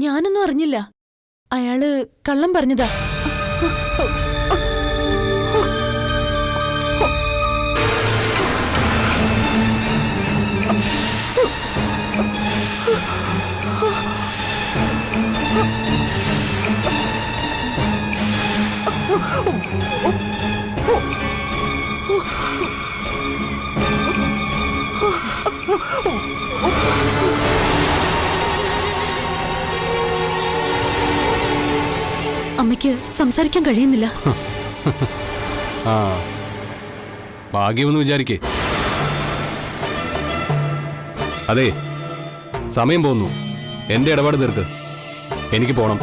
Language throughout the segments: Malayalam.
ഞാനൊന്നും അറിഞ്ഞില്ല. അയാള് കള്ളം പറഞ്ഞതാ. അമ്മയ്ക്ക് സംസാരിക്കാൻ കഴിയുന്നില്ല. ആ ഭാഗ്യമെന്ന് വിചാരിക്കേ. അതെ, സമയം പോന്നു. എന്റെ ഇടപാട് തീർക്ക്. എനിക്ക് പോണം.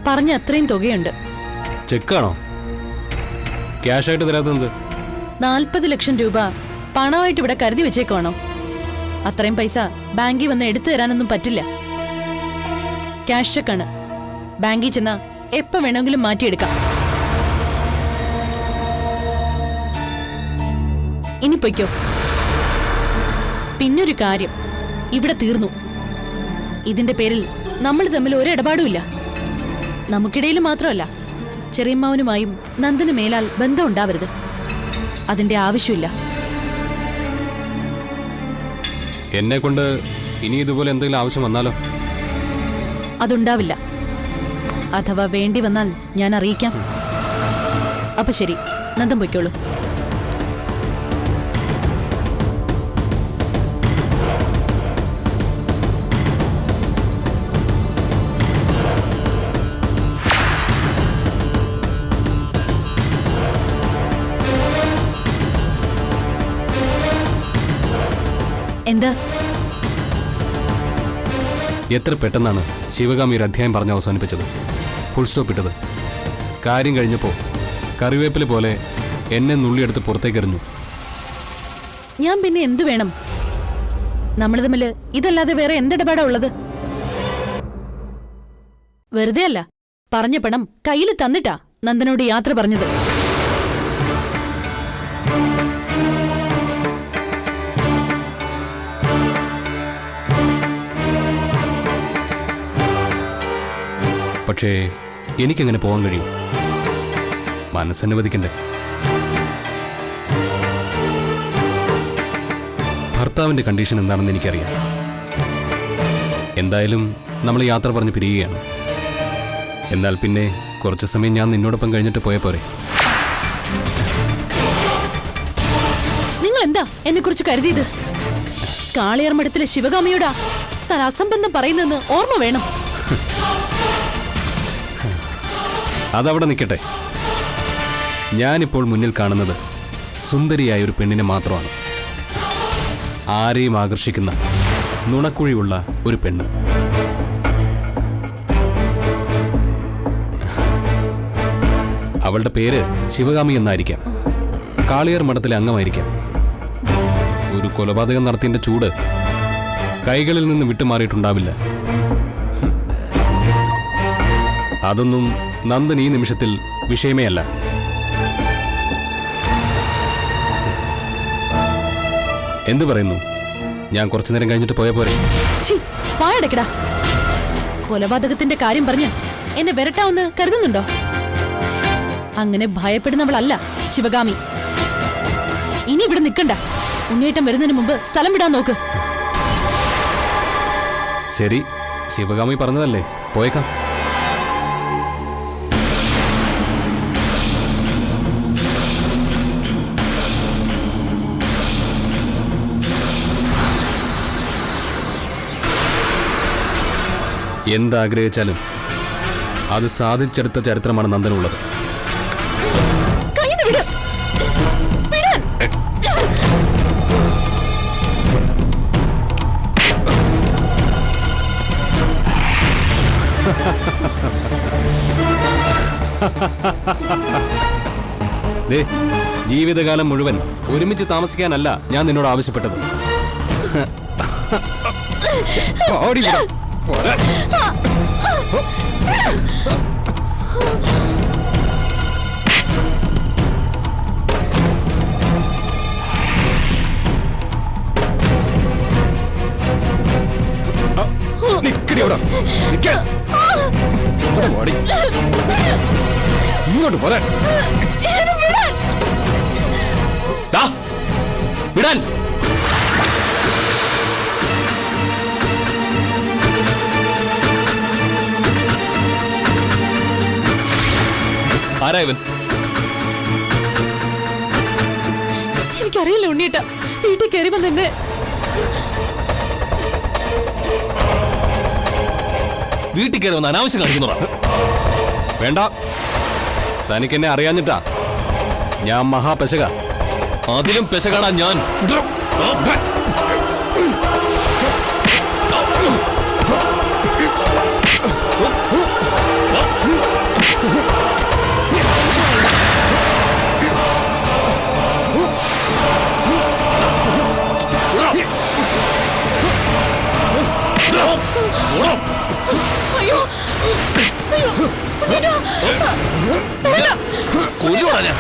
പറഞ്ഞ അത്രയും തുകയുണ്ട്. ചെക്കാണോ? ക്യാഷ് ആയിട്ട് തരാത്തത്? 40 ലക്ഷം രൂപ പണമായിട്ട് ഇവിടെ കരുതി വെച്ചേക്കുവാണോ? അത്രയും പൈസ ബാങ്കിൽ വന്ന് എടുത്തു തരാനൊന്നും പറ്റില്ല. ക്യാഷ് ചെക്കാണ്. ബാങ്കിൽ ചെന്നാ എപ്പോ വേണമെങ്കിലും മാറ്റിയെടുക്കാം. ഇനി പൊയ്ക്കോ. പിന്നൊരു കാര്യം, ഇവിടെ തീർന്നു. ഇതിന്റെ പേരിൽ നമ്മൾ തമ്മിൽ ഒരിടപാടുമില്ല. നമുക്കിടയിൽ മാത്രമല്ല, ചെറിയമ്മാവനുമായും നന്ദന് മേലാൽ ബന്ധം ഉണ്ടാവരുത്. അതിന്റെ ആവശ്യമില്ല. എന്നെ കൊണ്ട് ഇനി ഇതുപോലെ എന്തെങ്കിലും ആവശ്യം വന്നാലോ? അതുണ്ടാവില്ല. അഥവാ വേണ്ടി വന്നാൽ ഞാൻ അറിയിക്കാം. അപ്പൊ ശരി, നന്ദൻ പൊയ്ക്കോളൂ. എന്താ? എത്ര പെട്ടെന്നാണ് ശിവകാമി ഒരു അധ്യായം പറഞ്ഞ് അവസാനിപ്പിച്ചത്, ഫുൾ സ്റ്റോപ്പ് ഇട്ടത്. കാര്യം കഴിഞ്ഞപ്പോൾ കറിവേപ്പില പോലെ എന്നെ നുള്ളിയെടുത്ത് പുറത്തേക്കെറിഞ്ഞു. ഞാൻ പിന്നെ എന്തു വേണം? നമ്മൾ തമ്മിൽ ഇതല്ലാതെ വേറെ എന്തിടപാടാ ഉള്ളത്? വെറുതെ അല്ല, പറഞ്ഞ പണം കയ്യിൽ തന്നിട്ടാ നന്ദനോട് യാത്ര പറഞ്ഞത്. പക്ഷേ എനിക്കെങ്ങനെ പോകാൻ കഴിയും? മനസ്സനുവദിക്കണ്ടേ? ഭർത്താവിന്റെ കണ്ടീഷൻ എന്താണെന്ന് എനിക്കറിയാം. എന്തായാലും നമ്മൾ യാത്ര പറഞ്ഞ് പിരിയുകയാണ്. എന്നാൽ പിന്നെ കുറച്ച് സമയം ഞാൻ നിന്നോടൊപ്പം കഴിഞ്ഞിട്ട് പോയ പോരെ? നിങ്ങൾ എന്താ എന്നെ കുറിച്ച് കരുതിയത്? കാളിയാർ മഠത്തിലെ ശിവകാമിയോടാ താൻ അസംബന്ധം പറയുന്നെന്ന് ഓർമ്മ വേണം. അതവിടെ നിൽക്കട്ടെ. ഞാനിപ്പോൾ മുന്നിൽ കാണുന്നത് സുന്ദരിയായ ഒരു പെണ്ണിനെ മാത്രമാണ്. ആരെയും ആകർഷിക്കുന്ന നുണക്കുഴിയുള്ള ഒരു പെണ്ണ്. അവളുടെ പേര് ശിവകാമി എന്നായിരിക്കാം. കാളിയാർ മഠത്തിലെ അംഗമായിരിക്കാം. ഒരു കൊലപാതകം നടത്തിയതിന്റെ ചൂട് കൈകളിൽ നിന്ന് വിട്ടുമാറിയിട്ടുണ്ടാവില്ല. അതൊന്നും നന്ദൻ ഈ നിമിഷത്തിൽ വിഷയമേ അല്ല. എന്തു പറയുന്നു? ഞാൻ കുറച്ചു നേരം കഴിഞ്ഞിട്ട് പോയ പോരെ? കൊലപാതകത്തിന്റെ കാര്യം പറഞ്ഞ് എന്നെ വരട്ടാവുന്ന കരുതുന്നുണ്ടോ? അങ്ങനെ ഭയപ്പെടുന്നവളല്ല ശിവകാമി. ഇനി ഇവിടെ നിൽക്കണ്ട. ഉണ്ണേറ്റം വരുന്നതിന് മുമ്പ് സ്ഥലം വിടാൻ നോക്ക്. ശരി, ശിവകാമി പറഞ്ഞതല്ലേ, പോയേക്കാം. എന്താഗ്രഹിച്ചാലും അത് സാധിച്ചെടുത്ത ചരിത്രമാണ് നന്ദനുള്ളത്. ജീവിതകാലം മുഴുവൻ ഒരുമിച്ച് താമസിക്കാനല്ല ഞാൻ നിന്നോട് ആവശ്യപ്പെട്ടത്. ഇങ്ങോട്ട് പോരാൻ വിടാൻ. ആരാ ഇവൻ? എനിക്കറിയില്ല ഉണ്ണീട്ട. വീട്ടിൽ കയറി വന്നെ വീട്ടിൽ കയറി വന്ന് അനാവശ്യം കാണിക്കുന്നതാ. വേണ്ട, തനിക്കെന്നെ അറിയാഞ്ഞിട്ടാ. ഞാൻ മഹാപെശക. അതിലും പെശകാടാ ഞാൻ. കൊല്ലുവാടാ ഞാൻ.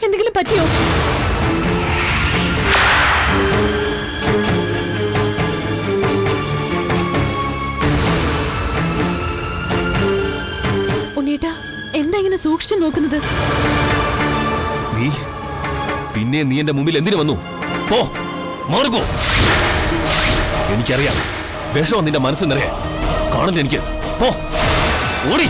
എന്തെങ്കിലും പറ്റിയോ? ഉണ്ണീട്ടാ, എന്താ ഇങ്ങനെ സൂക്ഷിച്ചു നോക്കുന്നത്? നീ എന്റെ മുമ്പിൽ എന്തിനു വന്നു? പോ, മാറുകോ. എനിക്കറിയാം വിഷം നിന്റെ മനസ്സ് നിറയെ കാണണ്ട. എനിക്ക് പോ, ഓടി.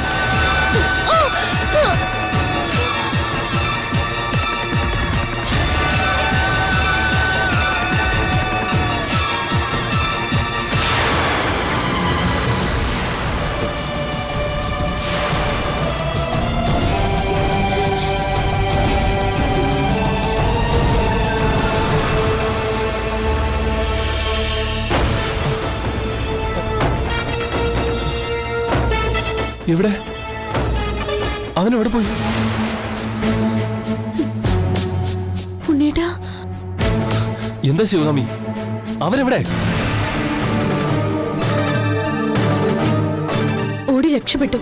എവിടെ? അവനെവിടെ പോയി? ഉണ്ണീട്ടാ, എന്താ ശിവകാമി, അവനെവിടെ? ഓടി രക്ഷപ്പെട്ടു.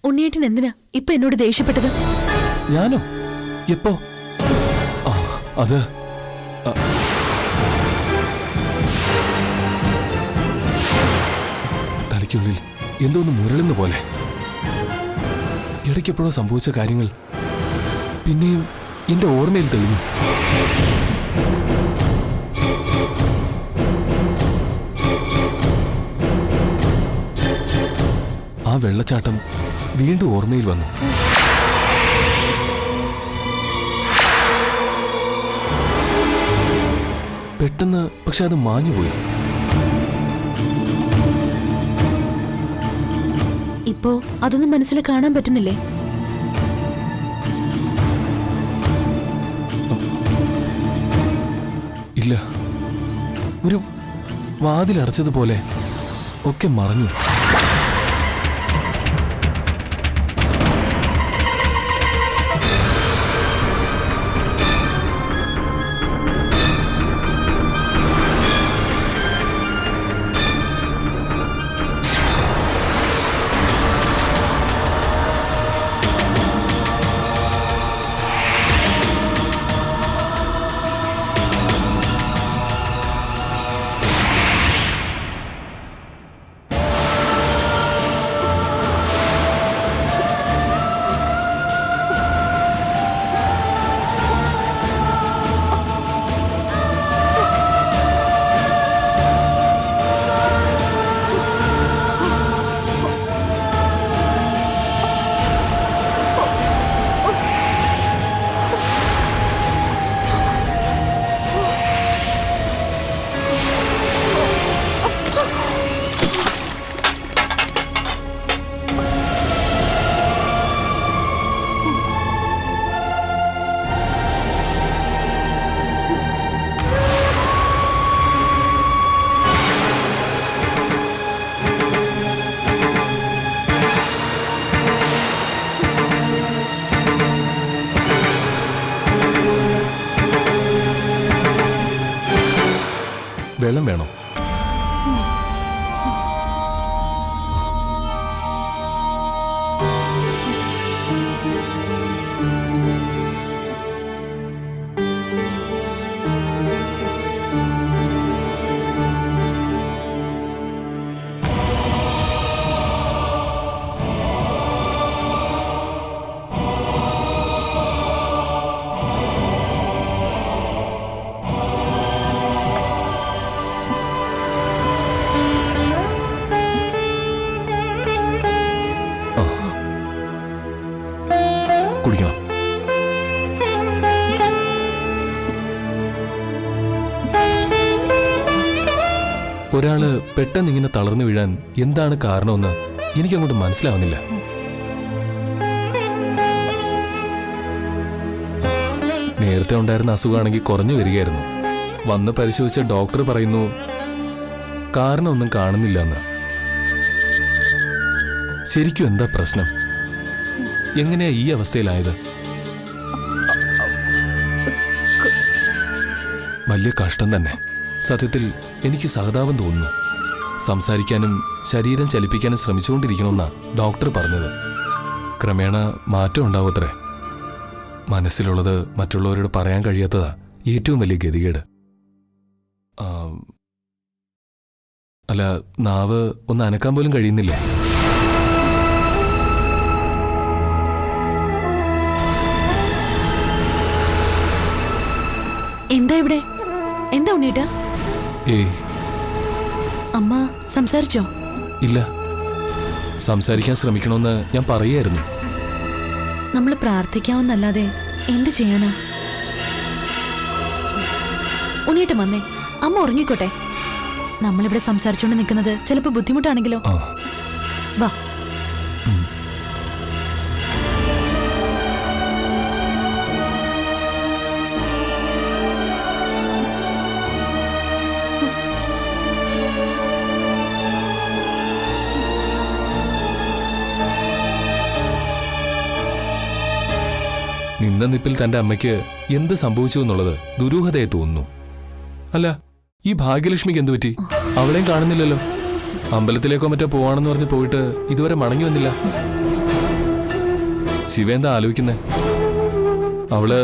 ഉണ്ണിയേട്ടൻ എന്തിനാ ഇപ്പൊ എന്നോട് ദേഷ്യപ്പെട്ടത്? ഞാനോ? എപ്പോ? അത് തലയ്ക്കുള്ളിൽ എന്തോന്ന് മുരളുന്ന പോലെ. ഇടയ്ക്കെപ്പോഴോ സംഭവിച്ച കാര്യങ്ങൾ പിന്നെയും എന്റെ ഓർമ്മയിൽ തെളിഞ്ഞു. ആ വെള്ളച്ചാട്ടം വീണ്ടും ഓർമ്മയിൽ വന്നു. പെട്ടെന്ന് പക്ഷെ അത് മാഞ്ഞുപോയി. ഇപ്പോ അതൊന്നും മനസ്സിൽ കാണാൻ പറ്റുന്നില്ലേ? ഇല്ല, ഒരു വാതിലടച്ചതുപോലെ ഒക്കെ മറഞ്ഞു. വെള്ളം വേണോ? കുടിക്കണം. ഒരാള് പെട്ടെന്ന് ഇങ്ങനെ തളർന്നു വീഴാൻ എന്താണ് കാരണമെന്ന് എനിക്കങ്ങോട്ട് മനസ്സിലാവുന്നില്ല. നേരത്തെ ഉണ്ടായിരുന്ന അസുഖമാണെങ്കിൽ കുറഞ്ഞു വരികയായിരുന്നു. വന്ന് പരിശോധിച്ച ഡോക്ടർ പറയുന്നു കാരണമൊന്നും കാണുന്നില്ല എന്ന്. ശരിക്കും എന്താ പ്രശ്നം? എങ്ങനെയാ ഈ അവസ്ഥയിലായത്? വലിയ കഷ്ടം തന്നെ. സത്യത്തിൽ എനിക്ക് സഹതാപം തോന്നുന്നു. സംസാരിക്കാനും ശരീരം ചലിപ്പിക്കാനും ശ്രമിച്ചുകൊണ്ടിരിക്കണമെന്നാ ഡോക്ടർ പറഞ്ഞത്. ക്രമേണ മാറ്റം ഉണ്ടാവത്രേ. മനസ്സിലുള്ളത് മറ്റുള്ളവരോട് പറയാൻ കഴിയാത്തതാ ഏറ്റവും വലിയ ഗതികേട്. അല്ല, നാവ് ഒന്ന് അനക്കാൻ പോലും കഴിയുന്നില്ലേ? എന്താ ഇവിടെ? എന്താ ഉണ്ണീട്ടാ? അമ്മ സംസാരിച്ചോ? ഇല്ല, സംസാരിക്കാൻ ശ്രമിക്കണമെന്ന് ഞാൻ പറയായിരുന്നു. നമ്മൾ പ്രാർത്ഥിക്കാവുന്നല്ലാതെ എന്ത് ചെയ്യാനാ? ഉണ്ണീട്ട് വന്നേ, അമ്മ ഉറങ്ങിക്കോട്ടെ. നമ്മളിവിടെ സംസാരിച്ചോണ്ട് നിൽക്കുന്നത് ചിലപ്പോ ബുദ്ധിമുട്ടാണെങ്കിലോ? വാ. നിന്ന നിപ്പിൽ തന്റെ അമ്മയ്ക്ക് എന്ത് സംഭവിച്ചു എന്നുള്ളത് ദുരൂഹതയെ തോന്നുന്നു. അല്ല, ഈ ഭാഗ്യലക്ഷ്മിക്ക് എന്തു പറ്റി? അവളെയും കാണുന്നില്ലല്ലോ. അമ്പലത്തിലേക്കോ മറ്റോ പോവാണെന്ന് പറഞ്ഞ് പോയിട്ട് ഇതുവരെ മടങ്ങി വന്നില്ല. ശിവ എന്താ ആലോചിക്കുന്നേ? അവള്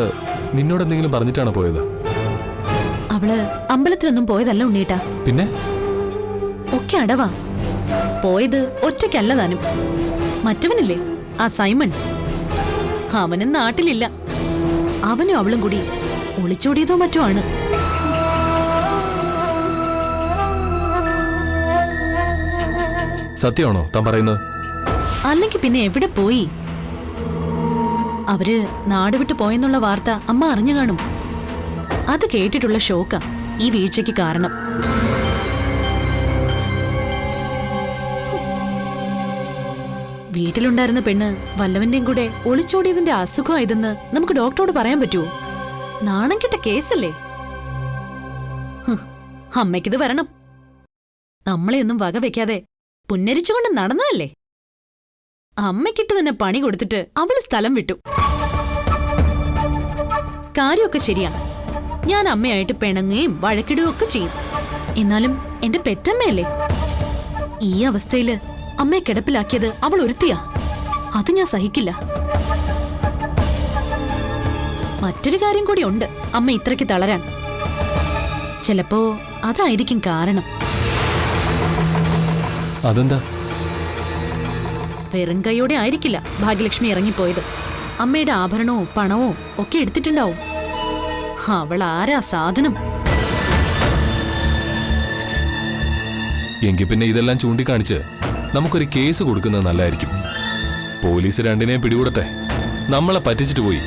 നിന്നോട് എന്തെങ്കിലും പറഞ്ഞിട്ടാണ് പോയത്? അവള് അമ്പലത്തിലൊന്നും പോയതല്ല ഉണ്ണീട്ടാ. പിന്നെ ഒക്കെ അടവാ. പോയത് ഒറ്റയ്ക്കല്ല താനും. മറ്റവനില്ലേ, ആ സൈമൺ, അവനും നാട്ടിലില്ല. അവനും അവളും കൂടി ഒളിച്ചോടിയതോ മറ്റോ ആണ്. സത്യമാണോ താൻ പറയുന്നത്? അല്ലെങ്കിൽ പിന്നെ എവിടെ പോയി? അവര് നാട് വിട്ടു പോയെന്നുള്ള വാർത്ത അമ്മ അറിഞ്ഞു കാണും. അത് കേട്ടിട്ടുള്ള ഷോക്കാ ഈ വീഴ്ചയ്ക്ക് കാരണം. വീട്ടിലുണ്ടായിരുന്ന പെണ്ണ് വല്ലവന്റെയും കൂടെ ഒളിച്ചോടിയതിന്റെ അസുഖമായതെന്ന് നമുക്ക് ഡോക്ടറോട് പറയാൻ പറ്റുമോ? നാണം കെട്ട കേസല്ലേ. അമ്മയ്ക്കിത് വരണം. നമ്മളെയൊന്നും വകവെക്കാതെ പുന്നരിച്ചുകൊണ്ട് നടന്നതല്ലേ. അമ്മയ്ക്കിട്ട് തന്നെ പണി കൊടുത്തിട്ട് അവള് സ്ഥലം വിട്ടു. കാര്യമൊക്കെ ശരിയാ, ഞാൻ അമ്മയായിട്ട് പിണങ്ങുകയും വഴക്കിടുകയും ഒക്കെ ചെയ്യും. എന്നാലും എന്റെ പെറ്റമ്മയല്ലേ. ഈ അവസ്ഥയില് അമ്മയെ കിടപ്പിലാക്കിയത് അവൾ ഒരുത്തിയാ. അത് ഞാൻ സഹിക്കില്ല. മറ്റൊരു കാര്യം കൂടി ഉണ്ട് അമ്മ ഇത്രയ്ക്ക് തളരാൻ. ചിലപ്പോ അതായിരിക്കും കാരണം. അതെന്താ? വെറും കൈയോടെ ആയിരിക്കില്ല ഭാഗ്യലക്ഷ്മി ഇറങ്ങിപ്പോയത്. അമ്മയുടെ ആഭരണവും പണവും ഒക്കെ എടുത്തിട്ടുണ്ടാവും. അവൾ ആരാ സാധനം? എങ്കിൽ പിന്നെ ഇതെല്ലാം ചൂണ്ടിക്കാണിച്ച് നമുക്കൊരു കേസ് കൊടുക്കുന്നത് നല്ലതായിരിക്കും. പോലീസ് രണ്ടിനെയും പിടികൂടട്ടെ. നമ്മളെ പറ്റിച്ചിട്ട് പോയി.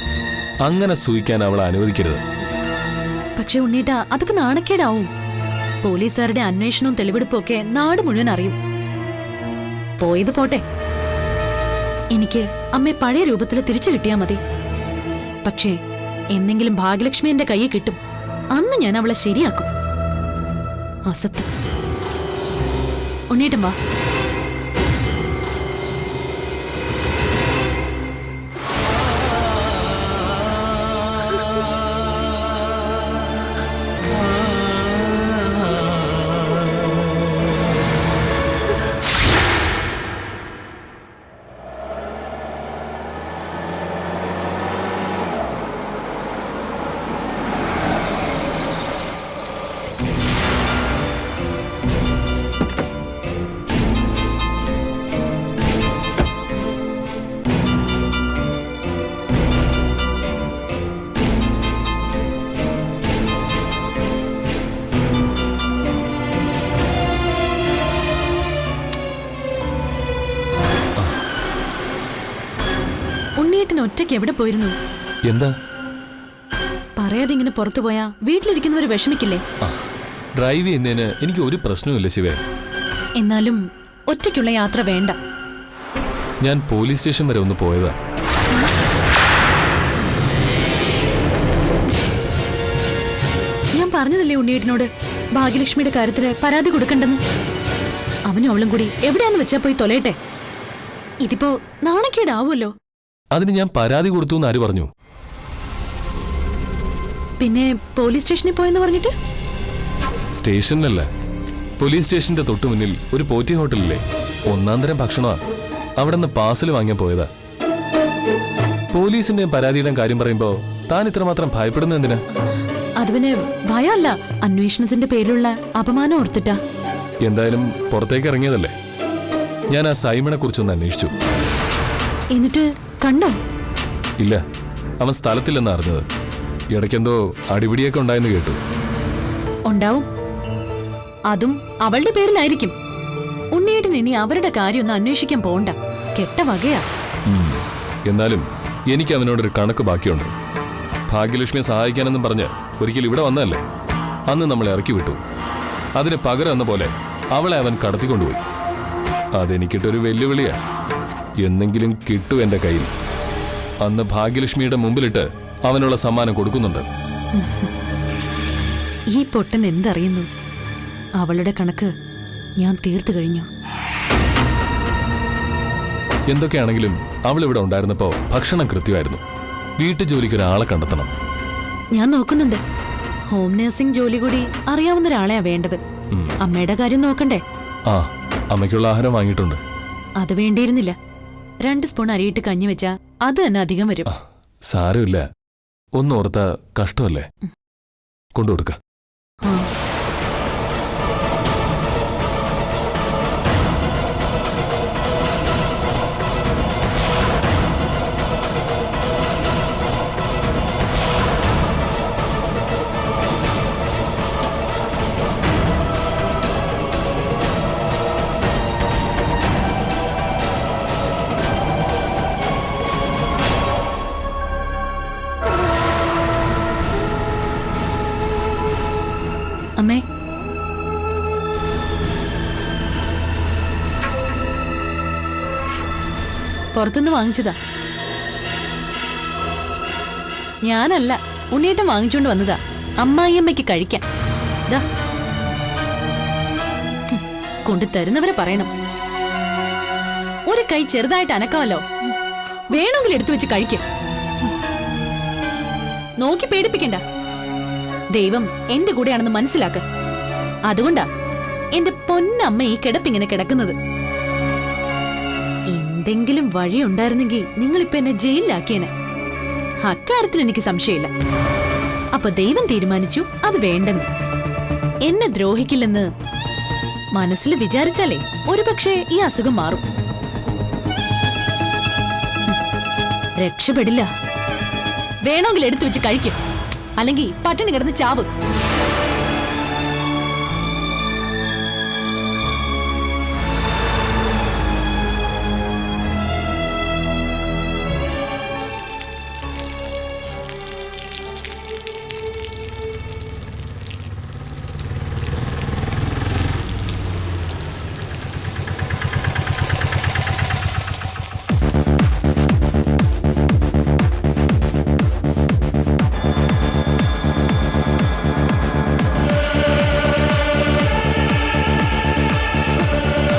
അങ്ങനെ സൂയിക്കാൻ അവളെ അനുവദിക്കരുത്. പക്ഷെ ഉണ്ണീട്ടാ, അതൊക്കെ നാണക്കേടാവും. പോലീസുകാരുടെ അന്വേഷണവും തെളിവെടുപ്പും ഒക്കെ നാട് മുഴുവൻ അറിയും. പോയത് പോട്ടെ. എനിക്ക് അമ്മയെ പഴയ രൂപത്തിൽ തിരിച്ചു കിട്ടിയാ മതി. പക്ഷേ എന്നെങ്കിലും ഭാഗ്യലക്ഷ്മി എന്റെ കയ്യിൽ കിട്ടും. അന്ന് ഞാൻ അവളെ ശരിയാക്കും. അസത്ത്. ഉണ്ണീട്ടം വാ. ഒറ്റയ്ക്ക് എവിടെ പോയിരുന്നു? എന്താ പറയാതെ ഇങ്ങനെ പുറത്തു പോയാ വീട്ടിലിരിക്കുന്നവര് വിഷമിക്കില്ലേ? ഡ്രൈവ് ചെയ്യുന്നതിന് എനിക്ക് ഒരു പ്രശ്നവുമില്ല ശിവേ. എന്നാലും ഒറ്റയ്ക്കുള്ള യാത്ര വേണ്ട. ഞാൻ പോലീസ് സ്റ്റേഷൻ വരെ ഒന്ന് പോയതാ. ഞാൻ പറഞ്ഞതല്ലേ ഉണ്ണിയേട്ടനോട് ഭാഗ്യലക്ഷ്മിയുടെ കാര്യത്തിന് പരാതി കൊടുക്കണ്ടെന്ന്. അവനും അവളും കൂടി എവിടെയാന്ന് വെച്ചാ പോയി തൊലയട്ടെ. ഇതിപ്പോ നാണക്കേടാവുമല്ലോ. അതിന് ഞാൻ പരാതി കൊടുത്തു എന്ന് ആര് പറഞ്ഞു? പിന്നെ പോലീസ് സ്റ്റേഷനിൽ പോയെന്ന് പറഞ്ഞിട്ട്? സ്റ്റേഷനിലല്ല, പോലീസ് സ്റ്റേഷന്റെ തൊട്ടു മുന്നിൽ ഒരു പോറ്റി ഹോട്ടലില്ലേ, ഒന്നാം തരം ഭക്ഷണമാ. അവിടെ നിന്ന് പാഴ്സൽ വാങ്ങിയാൻ പോയതാ. പോലീസിന്റെ പരാതിയുടെ കാര്യം പറയുമ്പോ താൻ ഇത്രമാത്രം ഭയപ്പെടുന്നത് എന്തിനാ? അത് പിന്നെ ഭയമല്ല, അന്വേഷണത്തിന്റെ പേരിലുള്ള അപമാനം ഓർത്തിട്ടാ. എന്തായാലും പുറത്തേക്ക് ഇറങ്ങിയതല്ലേ. ഞാൻ ആ സൈമണെ കുറിച്ചൊന്ന് അന്വേഷിച്ചു. എന്നിട്ട് കണ്ടോ? ഇല്ല, അവൻ സ്ഥലത്തില്ലെന്ന് അറിഞ്ഞത്. ഇടയ്ക്കെന്തോ അടിപിടിയൊക്കെ ഉണ്ടായെന്ന് കേട്ടു. ഉണ്ടാവും. അതും അവളുടെ പേരിലായിരിക്കും. ഉണ്ണിയേട്ടൻ ഇനി അവരുടെ കാര്യമൊന്നും അന്വേഷിക്കാൻ പോണ്ട. കെട്ട വകയാ. എന്നാലും എനിക്ക് അവനോടൊരു കണക്ക് ബാക്കിയുണ്ട്. ഭാഗ്യലക്ഷ്മിയെ സഹായിക്കാനെന്നും പറഞ്ഞ് ഒരിക്കൽ ഇവിടെ വന്നതല്ലേ. അന്ന് നമ്മളെ ഇറക്കി വിട്ടു. അതിന് പകരം എന്ന പോലെ അവളെ അവൻ കടത്തിക്കൊണ്ടുപോയി. അതെനിക്കിട്ടൊരു വെല്ലുവിളിയാ. എന്നെങ്കിലും കിട്ടു എന്റെ കയ്യിൽ. അന്ന് ഭാഗ്യലക്ഷ്മിയുടെ മുമ്പിലിട്ട് അവനുള്ള സമ്മാനം കൊടുക്കുന്നുണ്ട്. ഈ പൊട്ടൻ എന്തറിയുന്നു? അവളുടെ കണക്ക് ഞാൻ തീർത്തു കഴിഞ്ഞു. എന്തൊക്കെയാണെങ്കിലും അവൾ ഇവിടെ ഉണ്ടായിരുന്നപ്പോ ഭക്ഷണം കൃത്യമായിരുന്നു. വീട്ടുജോലിക്ക് ഒരാളെ കണ്ടെത്തണം. ഞാൻ നോക്കുന്നുണ്ട്. ഹോം നഴ്സിംഗ് ജോലി കൂടി അറിയാവുന്ന ഒരാളെയാ വേണ്ടത്. അമ്മയുടെ കാര്യം നോക്കണ്ടേ? ആ, അമ്മയ്ക്കുള്ള ആഹാരം വാങ്ങിയിട്ടുണ്ട്. അത് വേണ്ടിയിരുന്നില്ല. 2 സ്പൂൺ അരിയിട്ട് കഞ്ഞി വെച്ചാ അത് തന്നെ അധികം വരും. സാരമില്ല, ഒന്നോർത്ത കഷ്ടമല്ലേ. കൊണ്ടുകൊടുക്ക. പുറത്തുനിന്ന് വാങ്ങിച്ചതാ. ഞാനല്ല, ഉണ്ണിയേട്ടൻ വാങ്ങിച്ചോണ്ട് വന്നതാ അമ്മായിയമ്മയ്ക്ക് കഴിക്കാൻ. ദാ കൊണ്ടു തരുന്നവരെ പറയണം. ഒരു കൈ ചെറുതായിട്ട് അനക്കാമല്ലോ, വേണമെങ്കിൽ എടുത്തു വെച്ച് കഴിക്കും. നോക്കി പേടിപ്പിക്കണ്ട. ദൈവം എന്റെ കൂടെയാണെന്ന് മനസ്സിലാക്ക. അതുകൊണ്ടാ എന്റെ പൊന്നമ്മ ഈ കിടപ്പിങ്ങനെ കിടക്കുന്നത്. എന്തെങ്കിലും വഴിയുണ്ടായിരുന്നെങ്കിൽ നിങ്ങളിപ്പോ എന്നെ ജയിലിലാക്കിയേനെ. അക്കാര്യത്തിൽ എനിക്ക് സംശയമില്ല. അപ്പൊ ദൈവം തീരുമാനിച്ചു അത് വേണ്ടെന്ന്. എന്നെ ദ്രോഹിക്കില്ലെന്ന് മനസ്സിൽ വിചാരിച്ചാലേ ഒരുപക്ഷെ ഈ അസുഖം മാറും. രക്ഷപ്പെടില്ല. വേണമെങ്കിൽ എടുത്തു വെച്ച് കഴിക്കും, അല്ലെങ്കിൽ പട്ടിണി കിടന്ന് ചാവ്.